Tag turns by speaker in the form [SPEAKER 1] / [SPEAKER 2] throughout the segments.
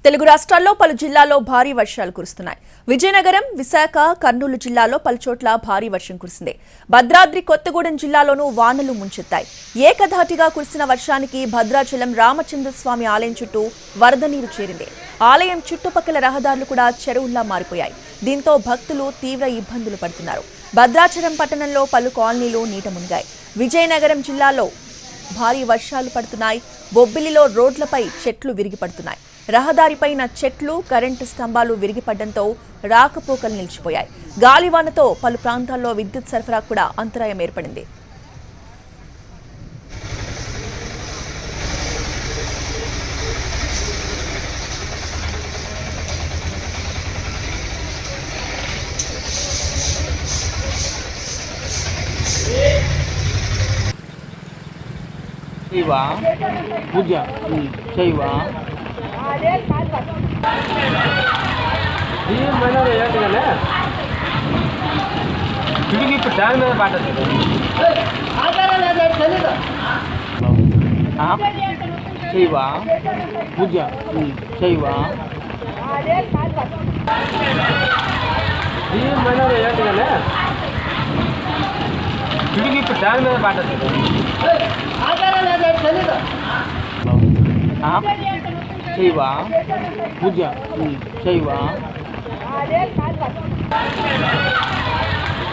[SPEAKER 1] తెలుగు రాష్ట్రాల్లో పలు జిల్లాల్లో భారీ వర్షాలు కురుస్తున్నాయి. విజయనగరం, విశాఖ, కర్నూలు జిల్లాల్లో పలుచోట్ల భారీ వర్షం కురిసింది. భద్రాద్రి కొత్తగూడెం జిల్లాలోనూ వానలు ముంచెత్తాయి. ఏకధాటిగా కురిసిన వర్షానికి భద్రాచలం రామచంద్రస్వామి ఆలయం చుట్టూ వరద నీరు చేరింది. ఆలయం చుట్టుపక్కల రహదారులు కూడా చెరువుల్లా మారిపోయాయి. దీంతో భక్తులు తీవ్ర ఇబ్బందులు పడుతున్నారు. భద్రాచలం పట్టణంలో పలు కాలనీలు నీట మునిగాయి. విజయనగరం జిల్లాలో భారీ వర్షాలు పడుతున్నాయి. బొబ్బిలిలో రోడ్లపై చెట్లు విరిగిపడుతున్నాయి. రహదారిపైన చెట్లు, కరెంటు స్తంభాలు విరిగిపడడంతో రాకపోకలు నిలిచిపోయాయి. గాలివానతో పలు ప్రాంతాల్లో విద్యుత్ సరఫరా కూడా అంతరాయం ఏర్పడింది.
[SPEAKER 2] పూజ చేయవా తిరిగి ఇప్పుడు దాని మీద పాటది చేయవా పూజ చేయవా ఏంటిగానే తిరిగి ఇప్పుడు దాని మీద పాటది చేయవా పూజ చేయవా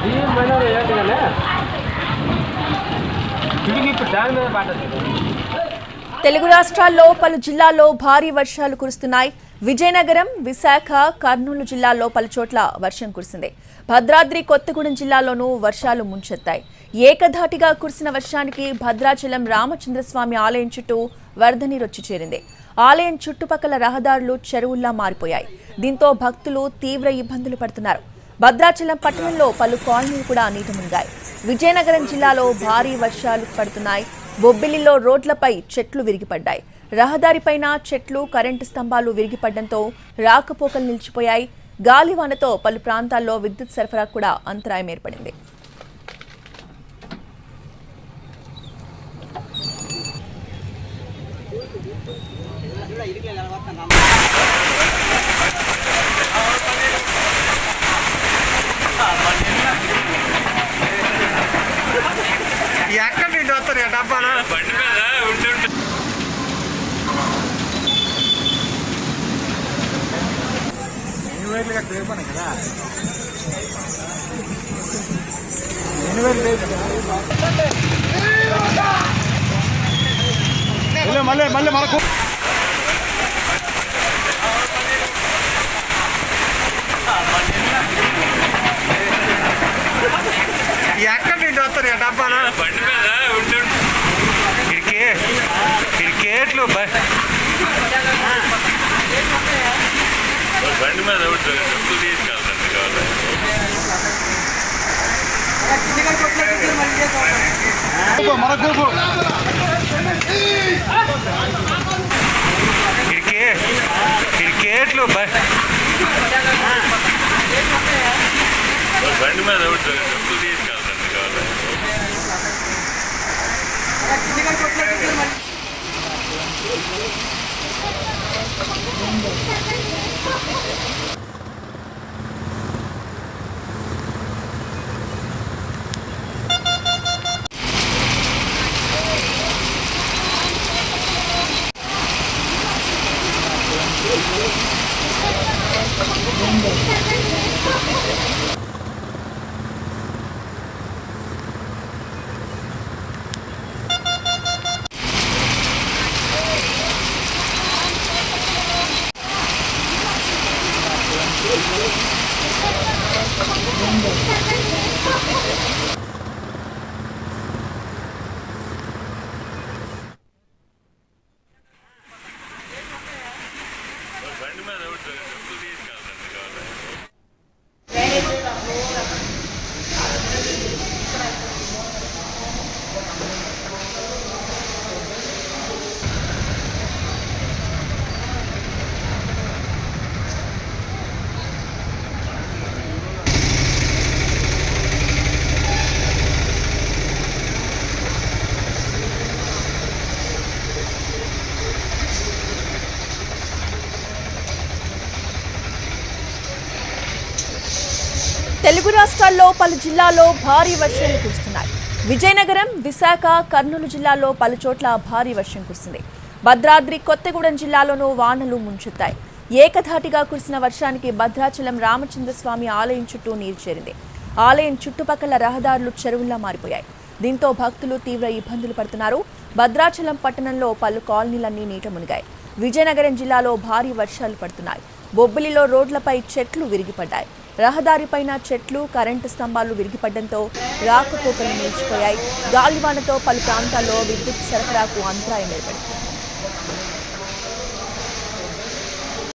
[SPEAKER 2] ఏంటిగానే తిరిగి ఇప్పుడు దాని మీద పాటది.
[SPEAKER 1] తెలుగు రాష్ట్రాల్లో పలు జిల్లాల్లో భారీ వర్షాలు కురుస్తున్నాయి. విజయనగరం, విశాఖ, కర్నూలు జిల్లాల్లో పలుచోట్ల వర్షం కురిసింది. భద్రాద్రి కొత్తగూడెం జిల్లాలోనూ వర్షాలు ముంచెత్తాయి. ఏకధాటిగా కురిసిన వర్షానికి భద్రాచలం రామచంద్రస్వామి ఆలయం చుట్టూ వరద నీరు వచ్చి చేరింది. ఆలయం చుట్టుపక్కల రహదారులు చెరువుల్లా మారిపోయాయి. దీంతో భక్తులు తీవ్ర ఇబ్బందులు పడుతున్నారు. భద్రాచలం పట్టణంలో పలు కాలనీలు కూడా నీట మునిగాయి. విజయనగరం జిల్లాలో భారీ వర్షాలు పడుతున్నాయి. బొబ్బిలిలో రోడ్లపై చెట్లు విరిగిపడ్డాయి. రహదారిపైన చెట్లు, కరెంటు స్తంభాలు విరిగిపడడంతో రాకపోకలు నిలిచిపోయాయి. గాలివానతో పలు ప్రాంతాల్లో విద్యుత్ సరఫరా కూడా అంతరాయం ఏర్పడింది.
[SPEAKER 2] ఎక్కడ నుండి వస్తారు డబ్బాలు బండి మీద ఉండి కదా మళ్ళీ మళ్ళీ మనకు ఎక్కడ నుండి వస్తారు డబ్బాలు బండి మీద ఉండి క్రికెట్లు బండి మీద ఉంటుంది డబ్బులు తీసుకెళ్తాను కావాలి. క్రికెట్లు బండి మీద ఉంటుంది డబ్బులు తీసుకెళ్తాను కావాలి. బండి మీద ఉంటుంది డబ్బులు తీసుకెళ్తాను కావాలి.
[SPEAKER 1] తెలుగు రాష్ట్రాల్లో పలు జిల్లాల్లో భారీ వర్షాలు కురుస్తున్నాయి. విజయనగరం, విశాఖ, కర్నూలు జిల్లాల్లో పలు చోట్ల భారీ వర్షం కురిసింది. భద్రాద్రి కొత్తగూడెం జిల్లాలోనూ వానలు ముంచెత్తాయి. ఏకధాటిగా కురిసిన వర్షానికి భద్రాచలం రామచంద్రస్వామి ఆలయం చుట్టూ నీరు చేరింది. ఆలయం చుట్టుపక్కల రహదారులు చెరువుల్లా మారిపోయాయి. దీంతో భక్తులు తీవ్ర ఇబ్బందులు పడుతున్నారు. భద్రాచలం పట్టణంలో పలు కాలనీలన్నీ నీట మునిగాయి. విజయనగరం జిల్లాలో భారీ వర్షాలు పడుతున్నాయి. బొబ్బిలిలో రోడ్లపై చెట్లు విరిగిపడ్డాయి. రహదారిపైన చెట్లు, కరెంటు స్తంభాలు విరిగిపడడంతో రాకపోకలు నిలిచిపోయాయి. గాలివానతో పలు ప్రాంతాల్లో విద్యుత్ సరఫరాకు అంతరాయం ఏర్పడింది.